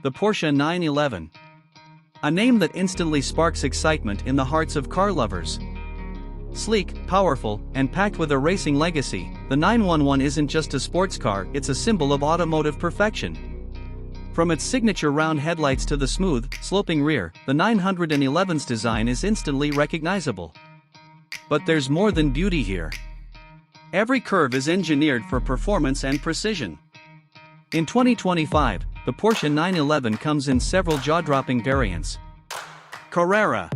The Porsche 911. A name that instantly sparks excitement in the hearts of car lovers. Sleek, powerful, and packed with a racing legacy, the 911 isn't just a sports car, it's a symbol of automotive perfection. From its signature round headlights to the smooth, sloping rear, the 911's design is instantly recognizable. But there's more than beauty here. Every curve is engineered for performance and precision. In 2025, the Porsche 911 comes in several jaw-dropping variants: Carrera,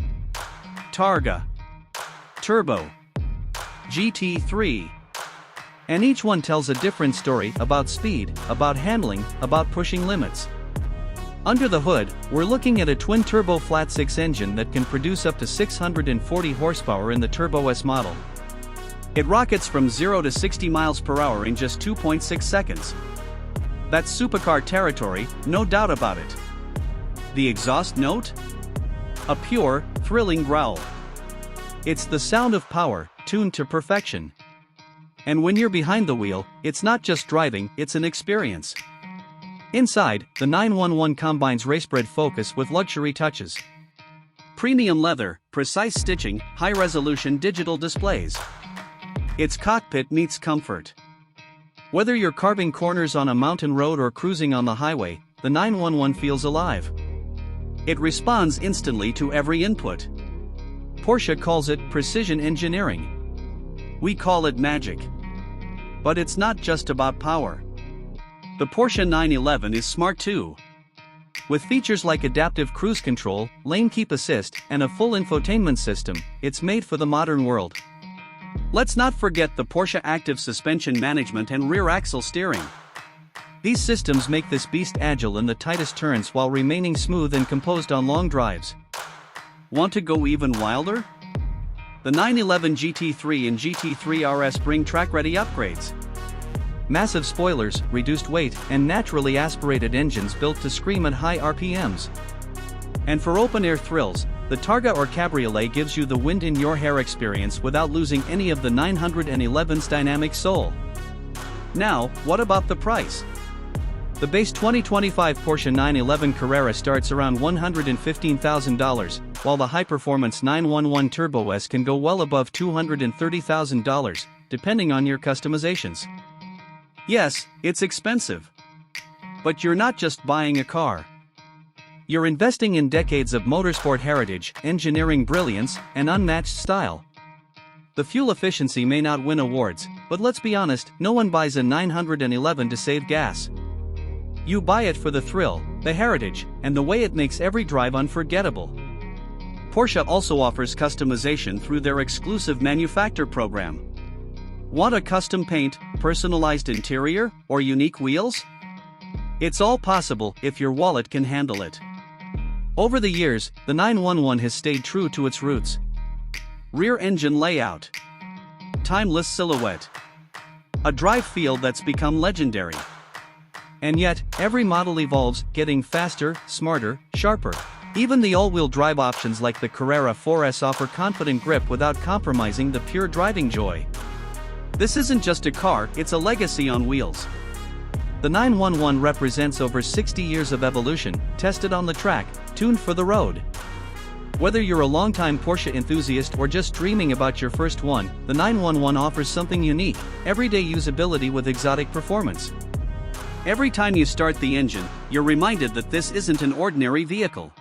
Targa, Turbo, GT3. And each one tells a different story about speed, about handling, about pushing limits. Under the hood, we're looking at a twin-turbo flat-six engine that can produce up to 640 horsepower in the Turbo S model. It rockets from 0 to 60 miles per hour in just 2.6 seconds. That's supercar territory, no doubt about it. The exhaust note? A pure, thrilling growl. It's the sound of power, tuned to perfection. And when you're behind the wheel, it's not just driving, it's an experience. Inside, the 911 combines race-bred focus with luxury touches. Premium leather, precise stitching, high-resolution digital displays. Its cockpit meets comfort. Whether you're carving corners on a mountain road or cruising on the highway, the 911 feels alive. It responds instantly to every input. Porsche calls it precision engineering. We call it magic. But it's not just about power. The Porsche 911 is smart too. With features like adaptive cruise control, lane keep assist, and a full infotainment system, it's made for the modern world. Let's not forget the Porsche active suspension management and rear axle steering. These systems make this beast agile in the tightest turns while remaining smooth and composed on long drives. Want to go even wilder? The 911 GT3 and GT3 RS bring track-ready upgrades. Massive spoilers, reduced weight, and naturally aspirated engines built to scream at high RPMs. And for open-air thrills, the Targa or Cabriolet gives you the wind-in-your-hair experience without losing any of the 911's dynamic soul. Now, what about the price? The base 2025 Porsche 911 Carrera starts around $115,000, while the high-performance 911 Turbo S can go well above $230,000, depending on your customizations. Yes, it's expensive. But you're not just buying a car. You're investing in decades of motorsport heritage, engineering brilliance, and unmatched style. The fuel efficiency may not win awards, but let's be honest, no one buys a 911 to save gas. You buy it for the thrill, the heritage, and the way it makes every drive unforgettable. Porsche also offers customization through their exclusive Manufaktur program. Want a custom paint, personalized interior, or unique wheels? It's all possible if your wallet can handle it. Over the years, the 911 has stayed true to its roots. Rear engine layout. Timeless silhouette. A drive feel that's become legendary. And yet, every model evolves, getting faster, smarter, sharper. Even the all-wheel drive options like the Carrera 4S offer confident grip without compromising the pure driving joy. This isn't just a car, it's a legacy on wheels. The 911 represents over 60 years of evolution, tested on the track, tuned for the road. Whether you're a longtime Porsche enthusiast or just dreaming about your first one, the 911 offers something unique: everyday usability with exotic performance. Every time you start the engine, you're reminded that this isn't an ordinary vehicle.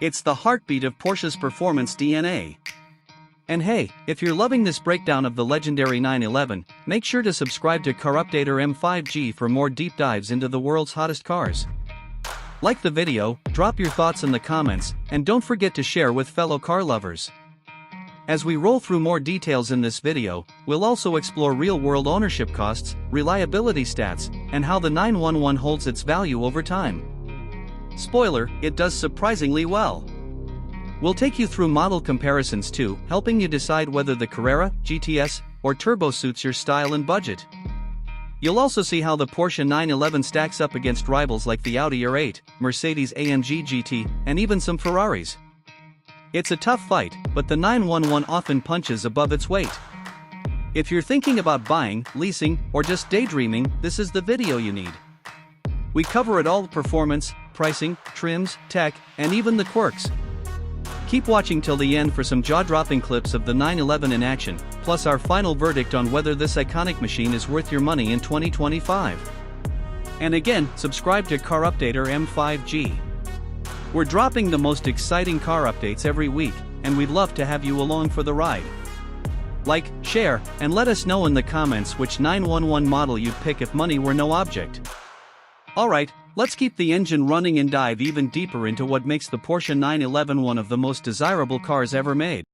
It's the heartbeat of Porsche's performance DNA. And hey, if you're loving this breakdown of the legendary 911, make sure to subscribe to Car Updater M5G for more deep dives into the world's hottest cars. Like the video, drop your thoughts in the comments, and don't forget to share with fellow car lovers. As we roll through more details in this video, we'll also explore real-world ownership costs, reliability stats, and how the 911 holds its value over time. Spoiler, it does surprisingly well. We'll take you through model comparisons too, helping you decide whether the Carrera, GTS, or Turbo suits your style and budget. You'll also see how the Porsche 911 stacks up against rivals like the Audi R8, Mercedes-AMG GT, and even some Ferraris. It's a tough fight, but the 911 often punches above its weight. If you're thinking about buying, leasing, or just daydreaming, this is the video you need. We cover it all: performance, pricing, trims, tech, and even the quirks. Keep watching till the end for some jaw-dropping clips of the 911 in action, plus our final verdict on whether this iconic machine is worth your money in 2025. And again, subscribe to Car Updater M5G. We're dropping the most exciting car updates every week, and we'd love to have you along for the ride. Like, share, and let us know in the comments which 911 model you'd pick if money were no object. Alright, let's keep the engine running and dive even deeper into what makes the Porsche 911 one of the most desirable cars ever made.